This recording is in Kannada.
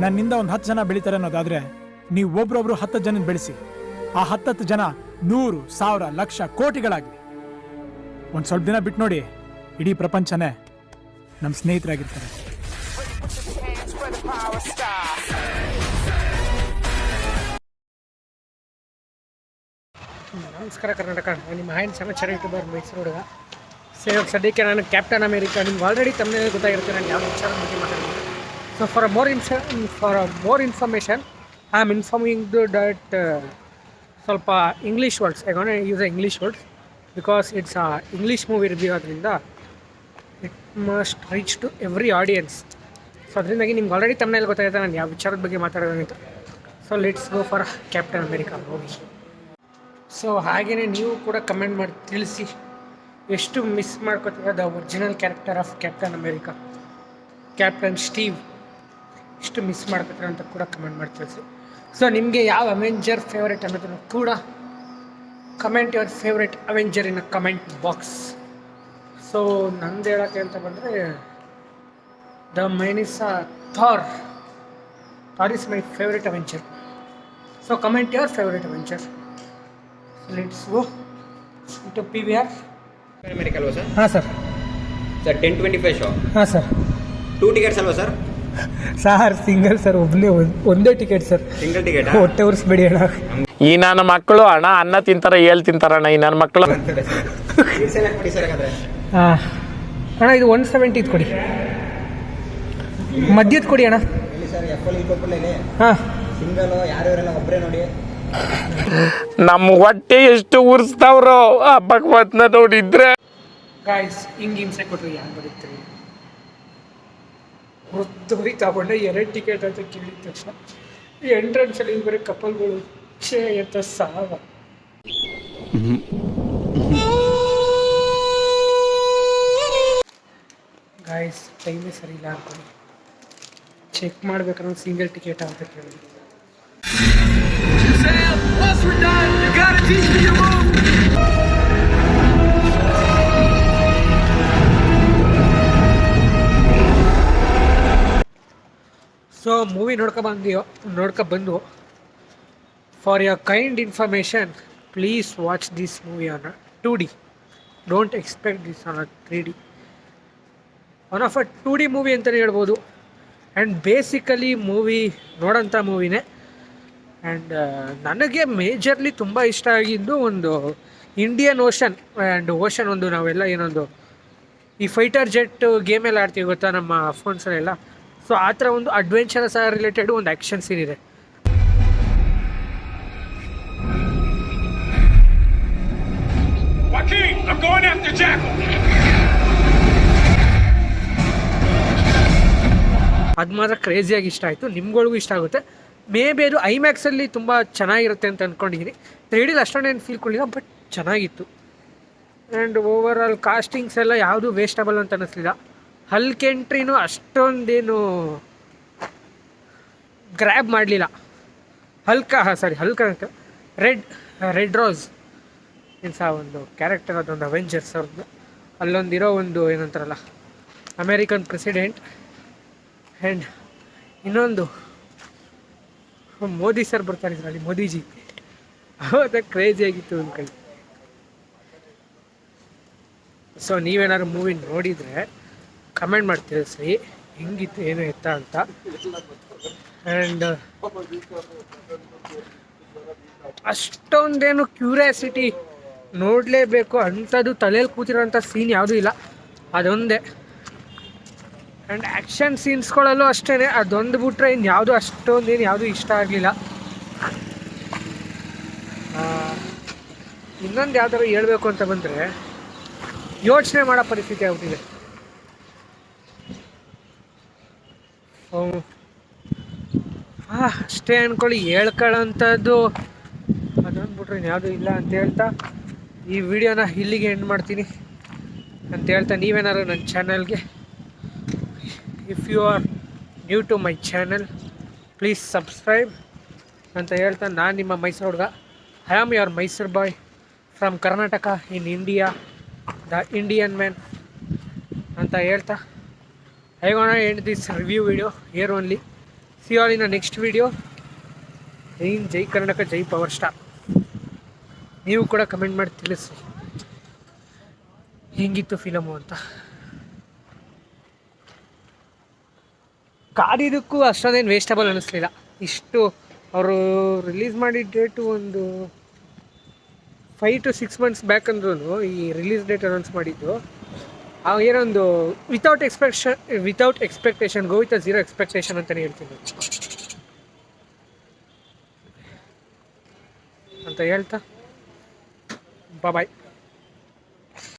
ನನ್ನಿಂದ ಒಂದು 10 ಜನ ಬೆಳಿತಾರೆ ಅನ್ನೋದಾದ್ರೆ ನೀವು ಒಬ್ರೊಬ್ರು 10 ಜನ ಬೆಳೆಸಿ. ಆ 10 ಜನ 100, 1000, ಲಕ್ಷ, ಕೋಟಿಗಳಾಗಲಿ. ಒಂದು ಸ್ವಲ್ಪ ದಿನ ಬಿಟ್ಟು ನೋಡಿ, ಇಡೀ ಪ್ರಪಂಚನೇ ನಮ್ಮ ಸ್ನೇಹಿತರಾಗಿರ್ತಾರೆ. ನಮಸ್ಕಾರ ಕರ್ನಾಟಕ, ನಿಮ್ಮ ಹ್ಯಾಂಡ್ ಸಮಾಚಾರ ಯೂಟ್ಯೂಬರ್ ಮೈಸೂರು ಹುಡುಗ. ಸೊ ಸದ್ಯಕ್ಕೆ ನಾನು ಕ್ಯಾಪ್ಟನ್ ಅಮೇರಿಕಾ, ನಿಮ್ಗೆ ಆಲ್ರೆಡಿ ತಮ್ಮನೇ ಗೊತ್ತಾಗಿರುತ್ತೆ ನಾನು ಯಾವ ವಿಚಾರ ಬಗ್ಗೆ ಮಾತಾಡ್ತೀನಿ. So for more information I am informing that ಸ್ವಲ್ಪ English words. I gonna use English words because it's English movie review ಆದ್ದರಿಂದ it must reach to every audience. So ಅದರಿಂದಾಗಿ ನಿಮ್ಗೆ ಆಲ್ರೆಡಿ ತಮ್ಮನೇಲಿ ಗೊತ್ತಾಗುತ್ತೆ ನಾನು ಯಾವ ವಿಚಾರದ ಬಗ್ಗೆ ಮಾತಾಡೋದಂತ. So let's go for captain America movie. So ಹಾಗೆಯೇ ನೀವು ಕೂಡ ಕಮೆಂಟ್ ಮಾಡಿ ತಿಳಿಸಿ ಎಷ್ಟು miss ಮಾಡ್ಕೋತೀರ the original character of captain America, captain Steve, ಎಷ್ಟು ಮಿಸ್ ಮಾಡ್ಕೋತೀರ ಅಂತ ಕೂಡ ಕಮೆಂಟ್ ಮಾಡಿ ತಿಳಿಸಿ. ಸೊ ನಿಮಗೆ ಯಾವ ಅವೆಂಜರ್ ಫೇವ್ರೇಟ್ ಅನ್ನೋದನ್ನು ಕೂಡ comment your favourite Avenger in a comment box. So ನಂದು ಹೇಳೋಕ್ಕೆ ಅಂತ ಬಂದರೆ the main is Thar is my favourite Avenger. So comment your favourite Avenger. Let's go into PVR. America ಅಲ್ವಾ ಸರ್? ಹಾಂ ಸರ್. Sir 10:25 show. ಹಾಂ ಸರ್. 2 ಟಿಕೆಟ್ಸ್ ಅಲ್ವಾ ಸರ್? ಸರ್ ಸಿಂಗಲ್ ಸರ್, ಒಂದೇ ಟಿಕೆಟ್ ಸರ್. ಸಿಂಗಲ್ ಟಿಕೆಟ್ ಹೊಟ್ಟೆ ಉರಿಸ್ಬೇಡಿ ಅಣ್ಣ. ಈ ನನ್ನ ಮಕ್ಕಳು ಅಣ್ಣ ಅನ್ನ ತಿಂತಾರ ತಿಂತಾರಣ್ಣ ಈ ನನ್ನ ಮಕ್ಕಳು. ಹಾಂ ಅಣ್ಣ, ಇದು 170 ಇದು ಕೊಡಿ, ಮಧ್ಯದ ಕೊಡಿ ಅಣ್ಣ. ಹಾಂ ಸಿಂಗಲ್ ಯಾರ್ಯಾರೆಲ್ಲ ಒಬ್ಬರೇ ನೋಡಿ. ನಮ್ಮ ಹೊಟ್ಟೆ ಎಷ್ಟು ಉರ್ಸ್ತಾವ್ರೋ ಆ ಭಗವತ್ನ ನೋಡಿದ್ರೆ. ಗಾಯ್ಸ್ ಹಿಂಗೆ ಹಿಂಸೆ ಕೊಟ್ಟರೆ ಯಾರು ಬರೀತೀರಿ? ಹೊತ್ತೋಗಿ ತಗೊಂಡೆ 2 ಟಿಕೆಟ್ ಅಂತ ಕೇಳಿದ ತಕ್ಷಣ ಎಂಟ್ರೆನ್ಸಲ್ಲಿ ಬರೀ ಕಪಲ್ಗಳು ಛೇ ಅಂತ ಸಾವ. ಗಾಯ್ಸ್ ಟೈಮೇ ಸರಿ ಇಲ್ಲ ಅನ್ಕೊಂಡು ಚೆಕ್ ಮಾಡ್ಬೇಕನ್ನೋ ಸಿಂಗಲ್ ಟಿಕೆಟ್ ಅಂತ ಕೇಳಿದ್ವಿ. ಸೊ ಮೂವಿ ನೋಡ್ಕೊಬಂದು for your kind information please watch this movie on 2D. Don't expect this on 3D. One of a 2D movie ಅಂತಲೇ ಹೇಳ್ಬೋದು. ಆ್ಯಂಡ್ ಬೇಸಿಕಲಿ ಮೂವಿ ನೋಡೋಂಥ ಮೂವಿನೇ. ಆ್ಯಂಡ್ ನನಗೆ ಮೇಜರ್ಲಿ ತುಂಬ ಇಷ್ಟ ಆಗಿದ್ದು ಒಂದು ಇಂಡಿಯನ್ ಓಷನ್ ಆ್ಯಂಡ್ ಓಷನ್ ಒಂದು ನಾವೆಲ್ಲ ಏನೊಂದು ಈ ಫೈಟರ್ ಜೆಟ್ ಗೇಮೆಲ್ಲ ಆಡ್ತೀವಿ ಗೊತ್ತಾ ನಮ್ಮ ಫೋನ್ಸಲ್ಲೆಲ್ಲ. ಸೊ ಆ ಥರ ಒಂದು ಅಡ್ವೆಂಚರಸ್ ರಿಲೇಟೆಡ್ ಒಂದು ಆ್ಯಕ್ಷನ್ ಸೀನ್ ಇದೆ. ಅದು ಮಾತ್ರ ಕ್ರೇಜಿಯಾಗಿ ಇಷ್ಟ ಆಯಿತು, ನಿಮ್ಗಳಿಗೂ ಇಷ್ಟ ಆಗುತ್ತೆ. ಮೇ ಬಿ ಅದು ಐಮ್ಯಾಕ್ಸಲ್ಲಿ ತುಂಬ ಚೆನ್ನಾಗಿರುತ್ತೆ ಅಂತ ಅಂದ್ಕೊಂಡಿದ್ದೀನಿ. 3Dಲಿ ಅಷ್ಟೊಂದೇನು ಫೀಲ್ ಕೊಡಲಿಲ್ಲ, ಬಟ್ ಚೆನ್ನಾಗಿತ್ತು. ಆ್ಯಂಡ್ ಓವರ್ ಆಲ್ ಕಾಸ್ಟಿಂಗ್ಸ್ ಎಲ್ಲ ಯಾವುದೂ ವೇಸ್ಟಬಲ್ ಅಂತ ಅನ್ನಿಸ್ಲಿಲ್ಲ. ಹಲ್ಕ್ ಎಂಟ್ರಿನೂ ಅಷ್ಟೊಂದೇನು ಗ್ರ್ಯಾಬ್ ಮಾಡಲಿಲ್ಲ. ಹಲ್ಕ್ ಅಂತ ರೆಡ್ ರೋಸ್ ಮೀನ್ಸ್ ಆ ಒಂದು ಕ್ಯಾರೆಕ್ಟರ್, ಅದೊಂದು ಅವೆಂಜರ್ಸ್ ಅವ್ರದ್ದು ಅಲ್ಲೊಂದಿರೋ ಒಂದು ಏನಂತಾರಲ್ಲ ಅಮೇರಿಕನ್ ಪ್ರೆಸಿಡೆಂಟ್. ಆ್ಯಂಡ್ ಇನ್ನೊಂದು ಮೋದಿ ಸರ್ ಬರ್ತಾರಿದ್ರು ಅಲ್ಲಿ, ಮೋದಿಜಿ. ಅವಾಗ ಕ್ರೇಜಿ ಆಗಿತ್ತು ಒಂದು ಕೈ. ಸೊ ನೀವೇನಾದ್ರು ಮೂವಿ ನೋಡಿದರೆ ಕಮೆಂಟ್ ಮಾಡಿ ತಿಳಿಸಿ ಹೆಂಗಿತ್ತು ಏನು ಎತ್ತ ಅಂತ. ಆ್ಯಂಡ್ ಅಷ್ಟೊಂದೇನು ಕ್ಯೂರಿಯಾಸಿಟಿ ನೋಡಲೇಬೇಕು ಅಂಥದ್ದು ತಲೆಯಲ್ಲಿ ಕೂತಿರೋಂಥ ಸೀನ್ ಯಾವುದೂ ಇಲ್ಲ, ಅದೊಂದೇ. ಆ್ಯಂಡ್ ಆ್ಯಕ್ಷನ್ ಸೀನ್ಸ್ಗಳಲ್ಲೂ ಅಷ್ಟೇ, ಅದೊಂದು ಬಿಟ್ರೆ ಇನ್ನು ಯಾವುದೂ ಅಷ್ಟೊಂದೇನು ಯಾವುದೂ ಇಷ್ಟ ಆಗಲಿಲ್ಲ. ಇನ್ನೊಂದು ಯಾವ್ದಾದ್ರು ಹೇಳ್ಬೇಕು ಅಂತ ಬಂದರೆ ಯೋಚನೆ ಮಾಡೋ ಪರಿಸ್ಥಿತಿ ಆಗ್ಬಿಟ್ಟಿದೆ. ಅಷ್ಟೇ ಅಂದ್ಕೊಳ್ಳಿ, ಹೇಳ್ಕೊಳ್ಳೋಂಥದ್ದು ಅದೊಂದು ಬಿಟ್ರೆ ಯಾವುದೂ ಇಲ್ಲ ಅಂತ ಹೇಳ್ತಾ ಈ ವಿಡಿಯೋನ ಇಲ್ಲಿಗೆ ಎಂಡ್ ಮಾಡ್ತೀನಿ ಅಂತ ಹೇಳ್ತಾ, ನೀವೇನಾದ್ರು ನನ್ನ ಚಾನಲ್ಗೆ if you are new to my channel please subscribe ಅಂತ ಹೇಳ್ತಾ, ನಾನು ನಿಮ್ಮ ಮೈಸೂರು ಹುಡುಗ, I am your Mysuru boy from Karnataka in India, the Indian man ಅಂತ ಹೇಳ್ತಾ, I want to end this review video here only. See all in next video. ಜೈ ಕರ್ನಾಟಕ, ಜೈ ಪವರ್ ಸ್ಟಾರ್. ನೀವು ಕೂಡ ಕಮೆಂಟ್ ಮಾಡಿ ತಿಳಿಸಿ ಹೆಂಗಿತ್ತು ಫಿಲಮು ಅಂತ. ಕಾದಿದ್ದಕ್ಕೂ ಅಷ್ಟೊಂದೇನು ವೇಸ್ಟಬಲ್ ಅನ್ನಿಸ್ಲಿಲ್ಲ. ಇಷ್ಟು ಅವರು ರಿಲೀಸ್ ಮಾಡಿದ ಡೇಟು ಒಂದು 5 to 6 months ಬ್ಯಾಕ್ ಅಂದ್ರೂ ಈ ರಿಲೀಸ್ ಡೇಟ್ ಅನೌನ್ಸ್ ಮಾಡಿದ್ದು. ಏನೊಂದು without expectation go with zero expectation ಅಂತಲೇ ಹೇಳ್ತೀನಿ ಅಂತ ಹೇಳ್ತಾ ಬಾಯ್.